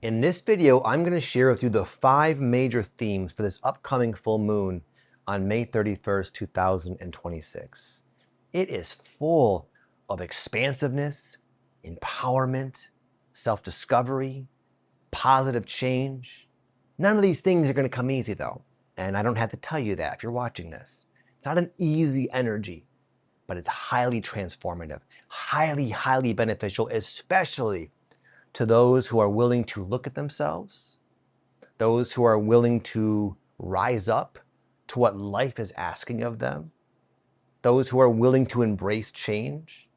In this video, I'm going to share with you the 5 major themes for this upcoming full moon on May 31st, 2026. It is full of expansiveness, empowerment, self-discovery, positive change. None of these things are going to come easy though, and I don't have to tell you that if you're watching this. It's not an easy energy, but it's highly transformative, highly beneficial, especially to those who are willing to look at themselves, those who are willing to rise up to what life is asking of them, those who are willing to embrace change,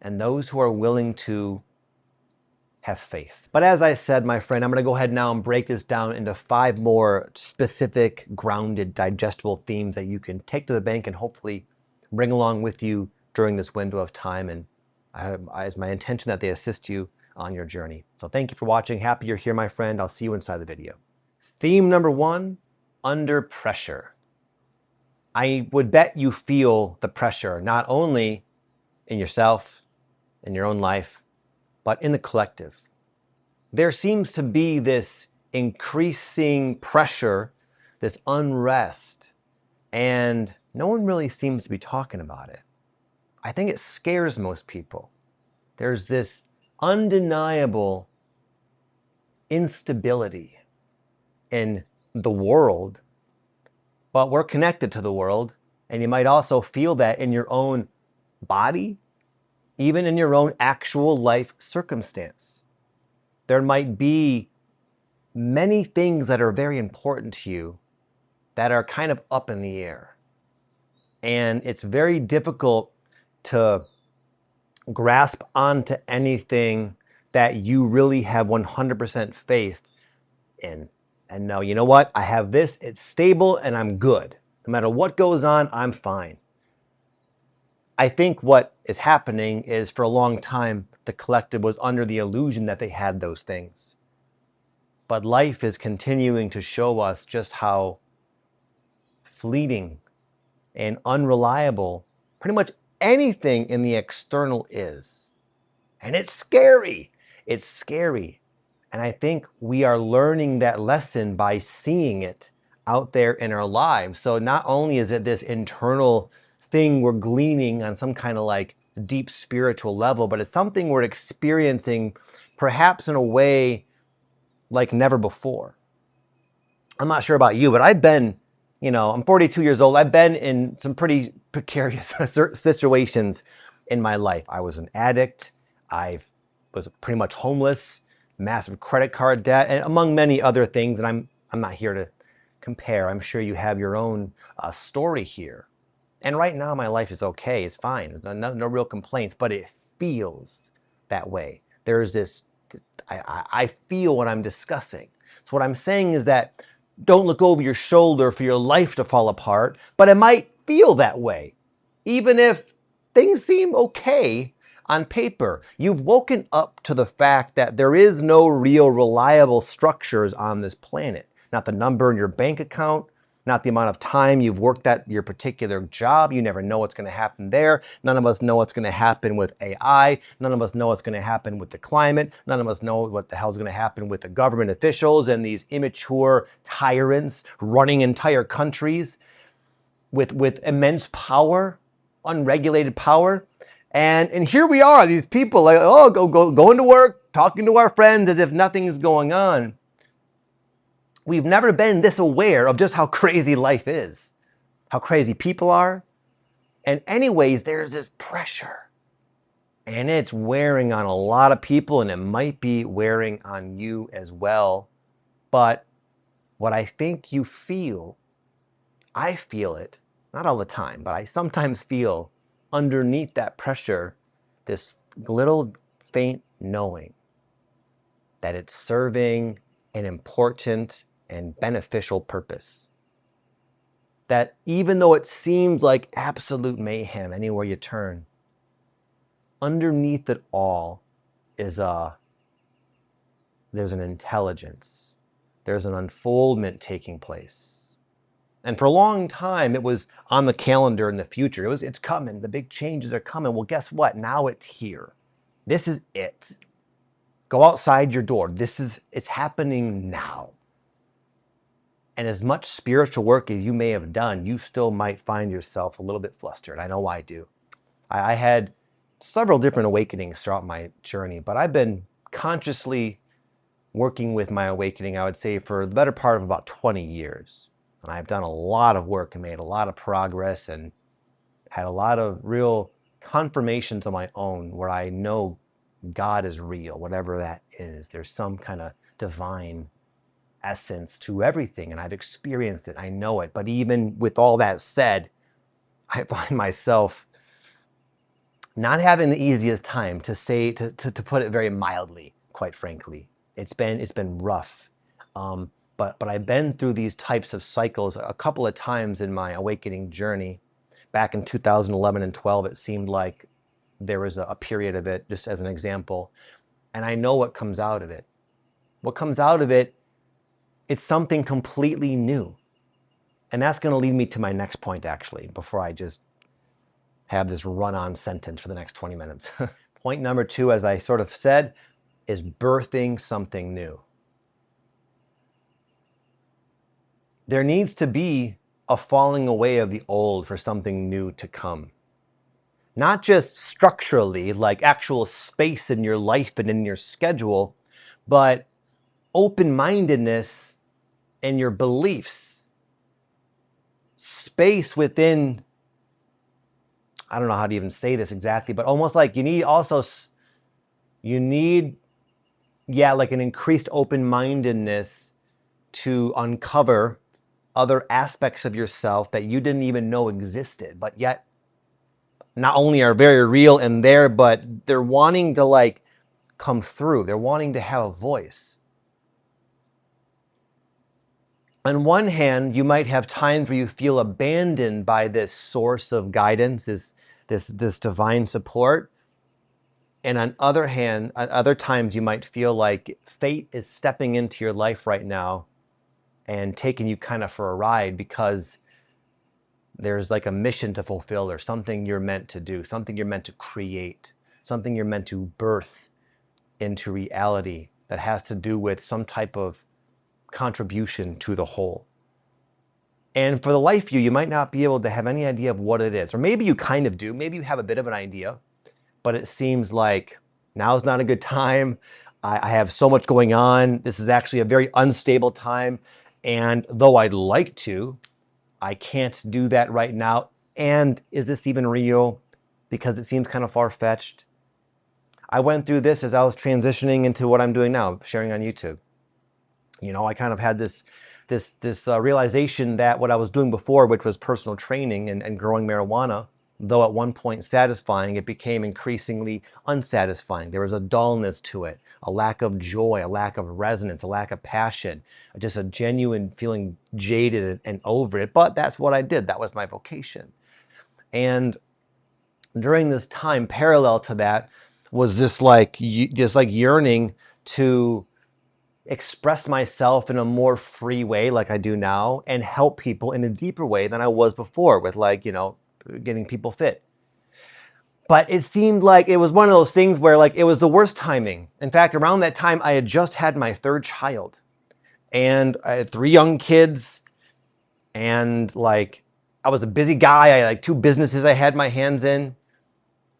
and those who are willing to have faith. But as I said, my friend, I'm going to go ahead now and break this down into 5 more specific, grounded, digestible themes that you can take to the bank and hopefully bring along with you during this window of time. And it's my intention that they assist you on your journey. So thank you for watching. Happy you're here, my friend. I'll see you inside the video. Theme number 1, under pressure. I would bet you feel the pressure, not only in yourself, in your own life, but in the collective. There seems to be this increasing pressure, this unrest, and no one really seems to be talking about it. I think it scares most people. There's this undeniable instability in the world, but we're connected to the world, and you might also feel that in your own body, even in your own actual life circumstance. There might be many things that are very important to you that are kind of up in the air. And it's very difficult to grasp onto anything that you really have 100% faith in. And know, you know what? I have this, it's stable, and I'm good. No matter what goes on, I'm fine. I think what is happening is for a long time, the collective was under the illusion that they had those things. But life is continuing to show us just how fleeting and unreliable pretty much anything in the external is. And it's scary. It's scary. And I think we are learning that lesson by seeing it out there in our lives. So not only is it this internal thing we're gleaning on some kind of like deep spiritual level, but it's something we're experiencing perhaps in a way like never before. I'm not sure about you, but I've been, I'm 42 years old. I've been in some pretty precarious situations in my life. I was an addict. I was pretty much homeless, massive credit card debt, and among many other things. And I'm not here to compare. I'm sure you have your own story here. And right now, my life is okay. It's fine. No real complaints, but it feels that way. There's this, I feel what I'm discussing. So what I'm saying is that don't look over your shoulder for your life to fall apart, but it might feel that way. Even if things seem okay on paper, you've woken up to the fact that there is no real reliable structures on this planet. Not the number in your bank account, not the amount of time you've worked at your particular job. You never know what's going to happen there. None of us know what's going to happen with AI. None of us know what's going to happen with the climate. None of us know what the hell's going to happen with the government officials and these immature tyrants running entire countries with immense power, unregulated power. And here we are, these people like, oh, going to work, talking to our friends as if nothing is going on. We've never been this aware of just how crazy life is, how crazy people are. And anyways, there's this pressure. And it's wearing on a lot of people, and it might be wearing on you as well. But what I think you feel, I feel it, not all the time, but I sometimes feel underneath that pressure, this little faint knowing that it's serving an important and beneficial purpose. That even though it seems like absolute mayhem anywhere you turn, underneath it all is there's an intelligence. There's an unfoldment taking place. And for a long time, it was on the calendar in the future. It's coming. The big changes are coming. Well, guess what? Now it's here. This is it. Go outside your door. It's happening now. And as much spiritual work as you may have done, you still might find yourself a little bit flustered. I know I do. I had several different awakenings throughout my journey, but I've been consciously working with my awakening, I would say, for the better part of about 20 years. And I've done a lot of work and made a lot of progress and had a lot of real confirmations on my own where I know God is real, whatever that is. There's some kind of divine essence to everything, and I've experienced it. I know it. But even with all that said, I find myself not having the easiest time to put it very mildly, quite frankly. It's been rough. But I've been through these types of cycles a couple of times in my awakening journey. Back in 2011 and 12, it seemed like there was a period of it, just as an example. And I know what comes out of it. What comes out of it, it's something completely new. And that's going to lead me to my next point, actually, before I just have this run-on sentence for the next 20 minutes. Point number 2, as I sort of said, is birthing something new. There needs to be a falling away of the old for something new to come. Not just structurally, like actual space in your life and in your schedule, but open-mindedness in your beliefs, space within, I don't know how to even say this exactly, but almost like you need like an increased open-mindedness to uncover other aspects of yourself that you didn't even know existed, but yet not only are very real and there, but they're wanting to like come through. They're wanting to have a voice. On one hand, you might have times where you feel abandoned by this source of guidance, this divine support. And on other hand, at other times you might feel like fate is stepping into your life right now and taking you kind of for a ride because there's like a mission to fulfill or something you're meant to do, something you're meant to create, something you're meant to birth into reality that has to do with some type of contribution to the whole. And for the life you might not be able to have any idea of what it is. Or maybe you kind of do. Maybe you have a bit of an idea, but it seems like now's not a good time. I have so much going on. This is actually a very unstable time. And though I'd like to, I can't do that right now. And is this even real? Because it seems kind of far-fetched. I went through this as I was transitioning into what I'm doing now, sharing on YouTube. You know, I kind of had this realization that what I was doing before, which was personal training and growing marijuana, though at one point satisfying, it became increasingly unsatisfying. There was a dullness to it, a lack of joy, a lack of resonance, a lack of passion, just a genuine feeling jaded and over it. But that's what I did. That was my vocation. And during this time, parallel to that, was this like yearning to express myself in a more free way like I do now and help people in a deeper way than I was before with like, you know, getting people fit. But it seemed like it was one of those things where like it was the worst timing. In fact, around that time, I had just had my 3rd child and I had 3 young kids and like I was a busy guy. I had like 2 businesses I had my hands in.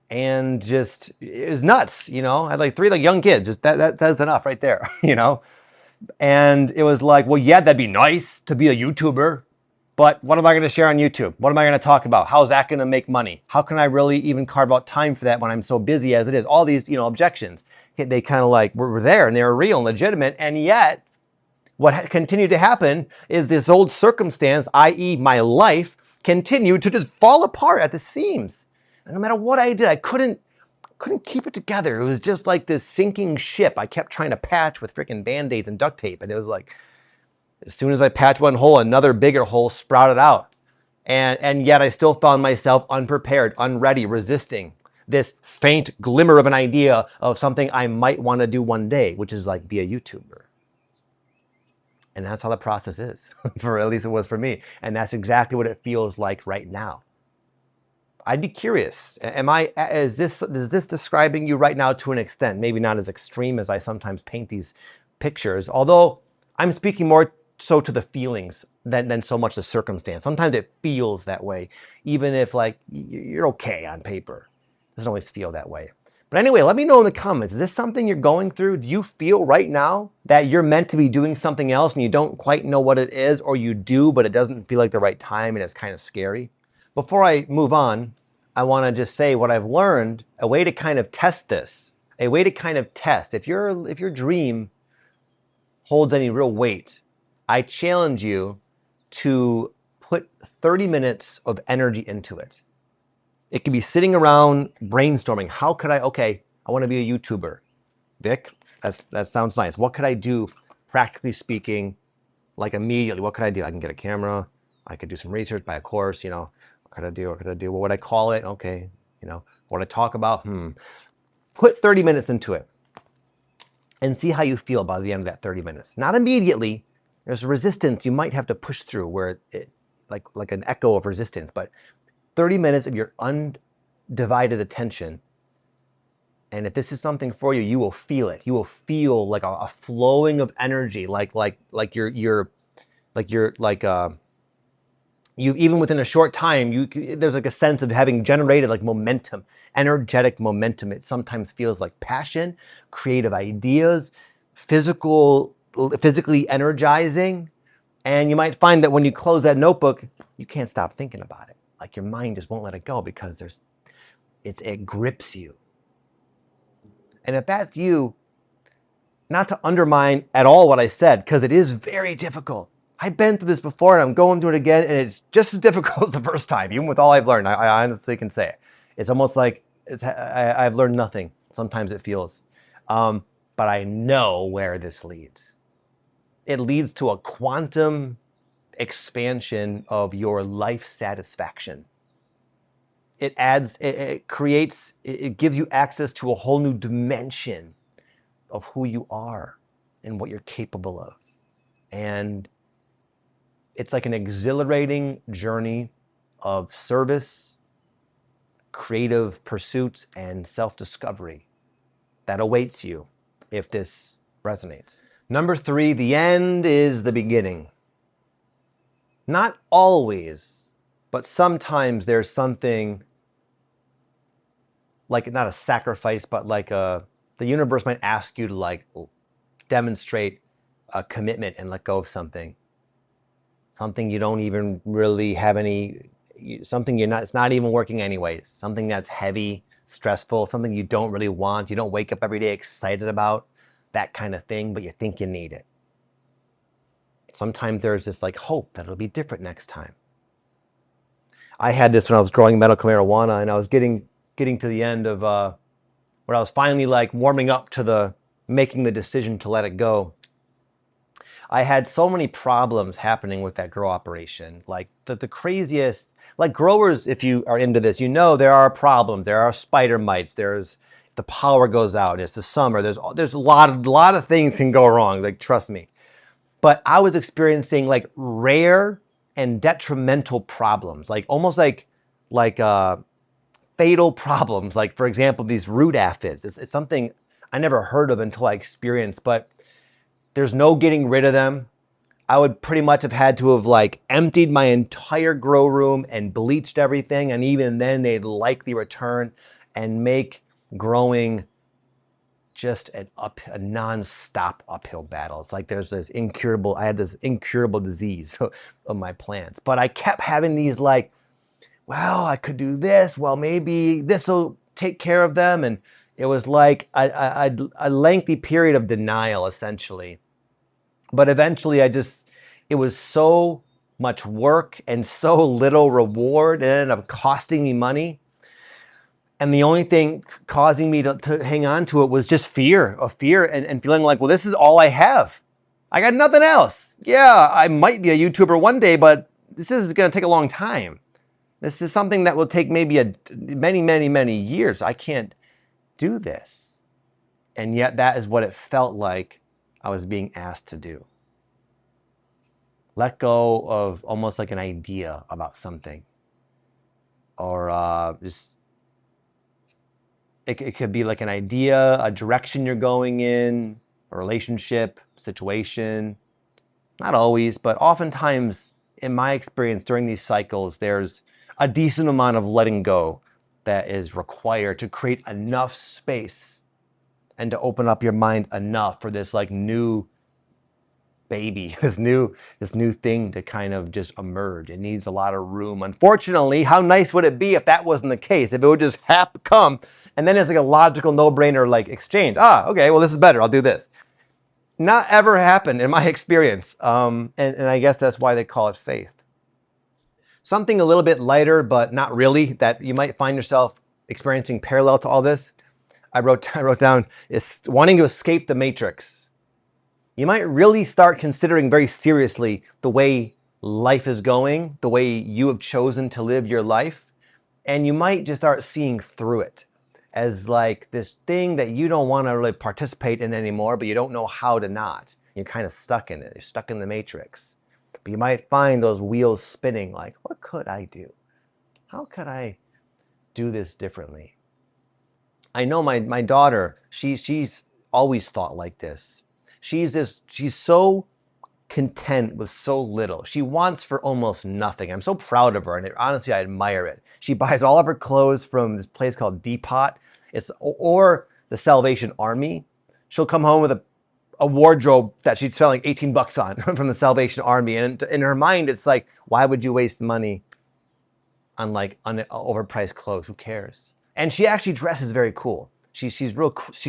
And just, it was nuts, you know. I had like 3 like young kids. Just that says enough right there, you know. And it was like, well, yeah, that'd be nice to be a YouTuber, but what am I going to share on YouTube? What am I going to talk about? How's that going to make money? How can I really even carve out time for that when I'm so busy as it is? All these, you know, objections, they kind of like were there and they were real and legitimate. And yet what continued to happen is this old circumstance, i.e. my life, continued to just fall apart at the seams. And no matter what I did, I couldn't keep it together. It was just like this sinking ship. I kept trying to patch with freaking Band-Aids and duct tape. And it was like, as soon as I patched one hole, another bigger hole sprouted out. And yet I still found myself unprepared, unready, resisting this faint glimmer of an idea of something I might want to do one day, which is like be a YouTuber. And that's how the process is, for at least it was for me. And that's exactly what it feels like right now. I'd be curious. Is this describing you right now to an extent? Maybe not as extreme as I sometimes paint these pictures, although I'm speaking more so to the feelings than so much the circumstance. Sometimes it feels that way, even if like you're okay on paper. It doesn't always feel that way. But anyway, let me know in the comments, is this something you're going through? Do you feel right now that you're meant to be doing something else and you don't quite know what it is, or you do, but it doesn't feel like the right time and it's kind of scary? Before I move on, I want to just say what I've learned, a way to kind of test this, a way to kind of test if your dream holds any real weight. I challenge you to put 30 minutes of energy into it. It could be sitting around brainstorming. How could okay, I want to be a YouTuber. Vic, that sounds nice. What could I do, practically speaking, like immediately? What could I do? I can get a camera. I could do some research, buy a course, What could I do? What could I do? What would I call it? Okay, what would I talk about? Put 30 minutes into it and see how you feel by the end of that 30 minutes. Not immediately. There's resistance you might have to push through where it, like an echo of resistance, but 30 minutes of your undivided attention. And if this is something for you, you will feel it. You will feel like a flowing of energy, you even within a short time, there's like a sense of having generated like momentum, energetic momentum. It sometimes feels like passion, creative ideas, physically energizing. And you might find that when you close that notebook, you can't stop thinking about it. Like your mind just won't let it go because it grips you. And if that's you, not to undermine at all what I said, because it is very difficult. I've been through this before and I'm going through it again, and it's just as difficult as the first time, even with all I've learned. I honestly can say it. It's almost like I've learned nothing. Sometimes it feels. But I know where this leads. It leads to a quantum expansion of your life satisfaction. It gives you access to a whole new dimension of who you are and what you're capable of. And it's like an exhilarating journey of service, creative pursuits, and self-discovery that awaits you if this resonates. Number 3, the end is the beginning. Not always, but sometimes there's something like, not a sacrifice, but like the universe might ask you to like demonstrate a commitment and let go of something you don't even really have it's not even working anyways, something that's heavy, stressful, something you don't really want, you don't wake up every day excited about, that kind of thing, but you think you need it. Sometimes there's this like hope that it'll be different next time. I had this when I was growing medical marijuana, and I was getting to the end of where I was finally like warming up to making the decision to let it go. I had so many problems happening with that grow operation. Like the craziest, like growers, if you are into this, there are problems. There are spider mites. There's, if the power goes out, it's the summer. There's a lot of things can go wrong. Like, trust me. But I was experiencing like rare and detrimental problems, like almost like fatal problems. Like, for example, these root aphids. It's something I never heard of until I experienced, but there's no getting rid of them. I would pretty much have had to have like emptied my entire grow room and bleached everything. And even then they'd likely return and make growing just a non-stop uphill battle. It's like I had this incurable disease of my plants. But I kept having these like, well, I could do this. Well, maybe this will take care of them. And it was like a lengthy period of denial, essentially. But eventually it was so much work and so little reward. It ended up costing me money. And the only thing causing me to hang on to it was just fear and feeling like, well, this is all I have. I got nothing else. Yeah, I might be a YouTuber one day, but this is going to take a long time. This is something that will take maybe many, many, many years. I can't do this. And yet that is what it felt like I was being asked to do. Let go of almost like an idea about something. or just it could be like an idea, a direction you're going in, a relationship, situation. Not always, but oftentimes, in my experience during these cycles, there's a decent amount of letting go that is required to create enough space and to open up your mind enough for this like new baby, this new thing to kind of just emerge. It needs a lot of room. Unfortunately, how nice would it be if that wasn't the case? If it would just come and then it's like a logical no-brainer like exchange. Okay, well this is better. I'll do this. Not ever happened in my experience. And I guess that's why they call it faith. Something a little bit lighter, but not really, that you might find yourself experiencing parallel to all this. I wrote down is wanting to escape the matrix. You might really start considering very seriously the way life is going, the way you have chosen to live your life, and you might just start seeing through it as like this thing that you don't want to really participate in anymore, but you don't know how to not. You're kind of stuck in it. You're stuck in the matrix. But you might find those wheels spinning like, what could I do? How could I do this differently? I know my daughter, she's always thought like this. She's so content with so little. She wants for almost nothing. I'm so proud of her, and honestly, I admire it. She buys all of her clothes from this place called Depot. Or the Salvation Army. She'll come home with a wardrobe that she's spent like $18 on from the Salvation Army, and in her mind, it's like, why would you waste money on like overpriced clothes? Who cares? And she actually dresses very cool. She's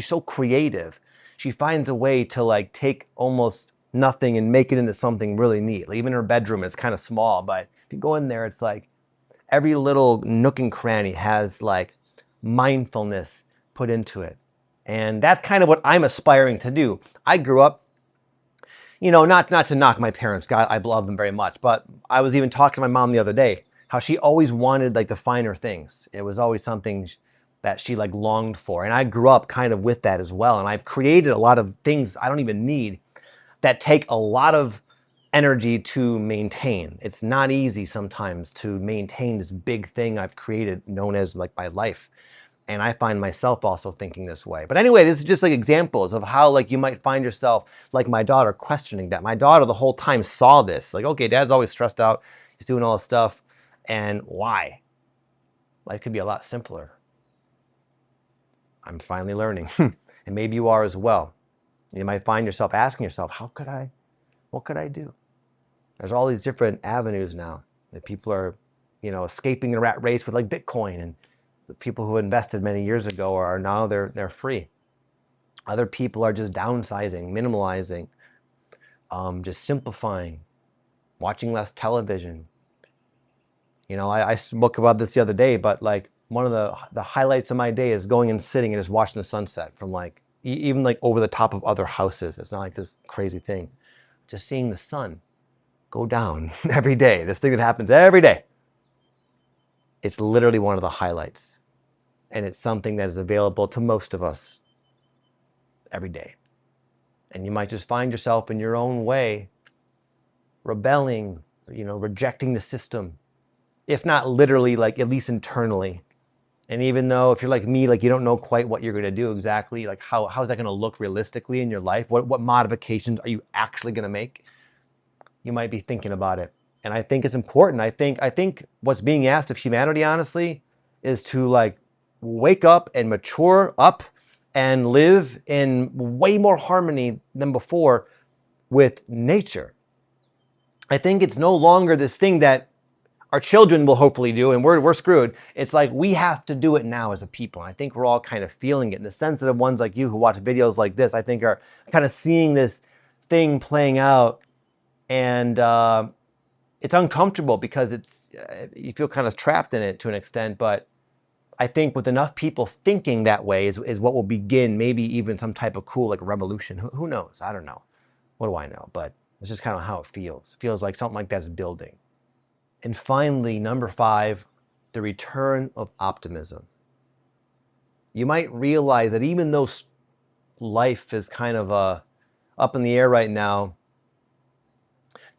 so creative. She finds a way to like take almost nothing and make it into something really neat. Like even her bedroom is kind of small, but if you go in there, it's like every little nook and cranny has like mindfulness put into it. And that's kind of what I'm aspiring to do. I grew up, not to knock my parents, God, I love them very much, but I was even talking to my mom the other day, how she always wanted like the finer things. It was always something that she like longed for. And I grew up kind of with that as well. And I've created a lot of things I don't even need that take a lot of energy to maintain. It's not easy sometimes to maintain this big thing I've created known as like my life. And I find myself also thinking this way. But anyway, this is just like examples of how like you might find yourself like my daughter questioning that. My daughter the whole time saw this. Like, okay, dad's always stressed out. He's doing all this stuff. And why? Life could be a lot simpler. I'm finally learning. And maybe you are as well. You might find yourself asking yourself, what could I do? There's all these different avenues now that people are, escaping the rat race with like Bitcoin, and the people who invested many years ago are now they're free. Other people are just downsizing, minimalizing, just simplifying, watching less television. I spoke about this the other day, but like one of the highlights of my day is going and sitting and just watching the sunset from like even like over the top of other houses. It's not like this crazy thing. Just seeing the sun go down every day. This thing that happens every day. It's literally one of the highlights. And it's something that is available to most of us every day. And you might just find yourself in your own way rebelling, rejecting the system. If not literally, like at least internally. And even though if you're like me, like you don't know quite what you're going to do exactly, like how is that going to look realistically in your life? What modifications are you actually going to make? You might be thinking about it. And I think it's important. I think what's being asked of humanity, honestly, is to like wake up and mature up and live in way more harmony than before with nature. I think it's no longer this thing that our children will hopefully do, and we're screwed. It's like we have to do it now as a people. And I think we're all kind of feeling it. And the sensitive ones like you who watch videos like this, I think are kind of seeing this thing playing out. And it's uncomfortable because you feel kind of trapped in it to an extent. But I think with enough people thinking that way is what will begin maybe even some type of cool like revolution. Who knows? I don't know. What do I know? But it's just kind of how it feels. It feels like something like that's building. And finally, number 5, the return of optimism. You might realize that even though life is kind of up in the air right now,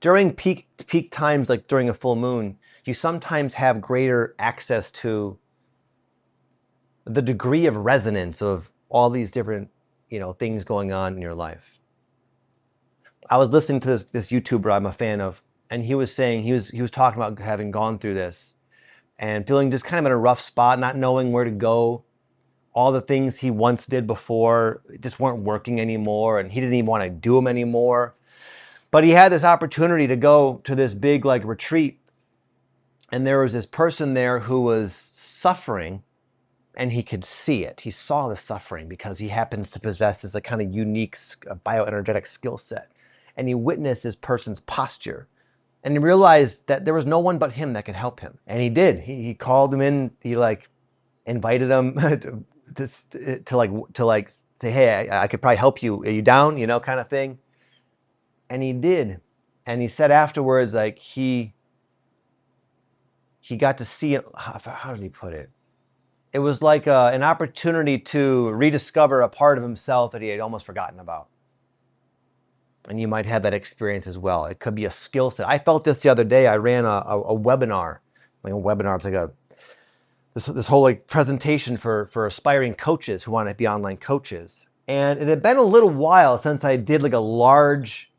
during peak times, like during a full moon, you sometimes have greater access to the degree of resonance of all these different, things going on in your life. I was listening to this YouTuber I'm a fan of, and he was saying he was talking about having gone through this and feeling just kind of in a rough spot, not knowing where to go. All the things he once did before just weren't working anymore, and he didn't even want to do them anymore. But he had this opportunity to go to this big like retreat, and there was this person there who was suffering, and he could see it. He saw the suffering because he happens to possess this kind of unique bioenergetic skill set. And he witnessed this person's posture. And he realized that there was no one but him that could help him. And he did. He called him in. He like invited him to say, hey, I could probably help you. Are you down? Kind of thing. And he did. And he said afterwards, like he got to see it. How did he put it? It was like an opportunity to rediscover a part of himself that he had almost forgotten about. And you might have that experience as well. It could be a skill set. I felt this the other day. I ran a webinar. Like a webinar, it's like this whole like presentation for aspiring coaches who want to be online coaches. And it had been a little while since I did like a large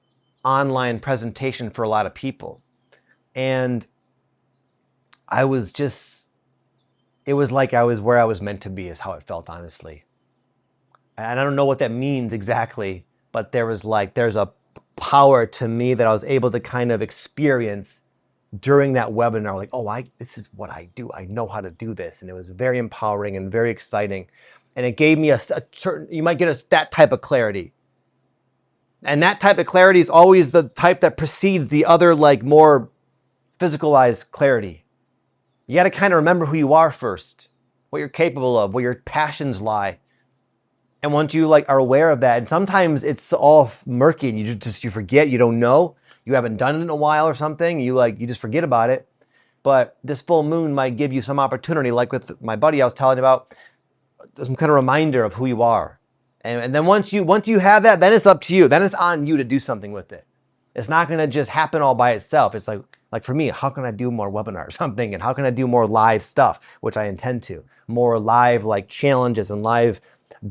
online presentation for a lot of people. And I was just, it was like I was where I was meant to be, is how it felt, honestly. And I don't know what that means exactly, but there's a power to me that I was able to kind of experience during that webinar. Like, oh, this is what I do. I know how to do this. And it was very empowering and very exciting. And it gave me a certain, you might get that type of clarity. And that type of clarity is always the type that precedes the other, like more physicalized clarity. You got to kind of remember who you are first, what you're capable of, where your passions lie. And once you like are aware of that, and sometimes it's all murky and you forget, you don't know, you haven't done it in a while or something, you just forget about it. But this full moon might give you some opportunity, like with my buddy I was telling you about, some kind of reminder of who you are. And then once you have that, then it's up to you. Then it's on you to do something with it. It's not going to just happen all by itself. It's like for me, how can I do more webinars? I'm thinking, how can I do more live stuff, which I intend to, more live like challenges and live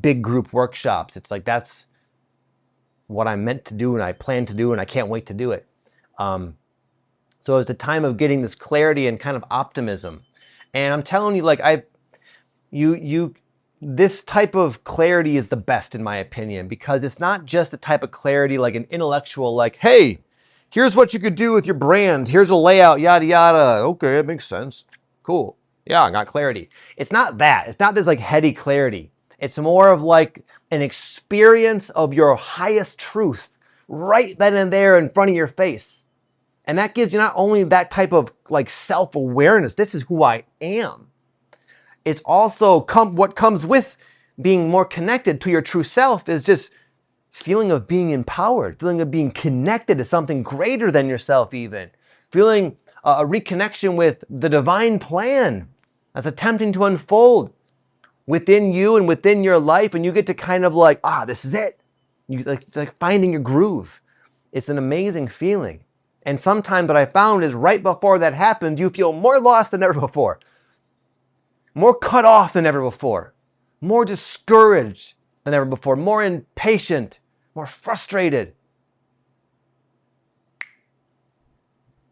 big group workshops. It's like, that's what I'm meant to do and I plan to do and I can't wait to do it. So it's the time of getting this clarity and kind of optimism. And I'm telling you, like this type of clarity is the best in my opinion, because it's not just the type of clarity like an intellectual, like, hey, here's what you could do with your brand. Here's a layout, yada, yada. Okay, it makes sense. Cool. Yeah, I got clarity. It's not that. It's not this like heady clarity. It's more of like an experience of your highest truth right then and there in front of your face. And that gives you not only that type of like self-awareness, this is who I am. It's also what comes with being more connected to your true self is just feeling of being empowered, feeling of being connected to something greater than yourself even, feeling a reconnection with the divine plan that's attempting to unfold within you and within your life, and you get to kind of like, this is it. You like finding your groove. It's an amazing feeling. And sometimes what I found is right before that happens, you feel more lost than ever before, more cut off than ever before, more discouraged than ever before, more impatient, more frustrated. It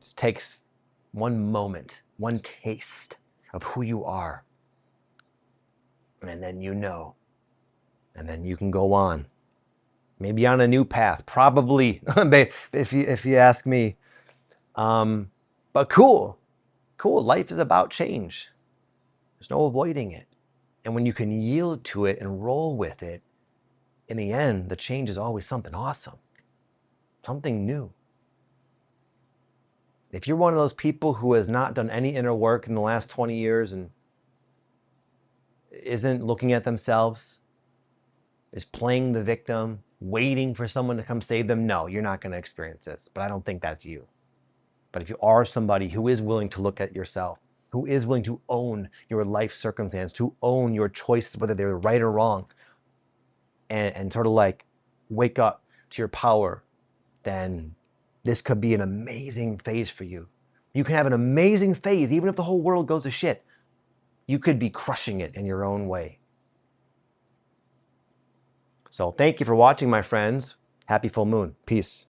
just takes one moment, one taste of who you are. And then you know. And then you can go on. Maybe on a new path. Probably, if you ask me. But cool. Life is about change. There's no avoiding it. And when you can yield to it and roll with it, in the end, the change is always something awesome. Something new. If you're one of those people who has not done any inner work in the last 20 years and isn't looking at themselves, is playing the victim, waiting for someone to come save them, no, you're not going to experience this. But I don't think that's you. But if you are somebody who is willing to look at yourself, who is willing to own your life circumstance, to own your choices, whether they're right or wrong, and sort of like wake up to your power, then this could be an amazing phase for you. You can have an amazing phase, even if the whole world goes to shit. You could be crushing it in your own way. So thank you for watching, my friends. Happy full moon. Peace.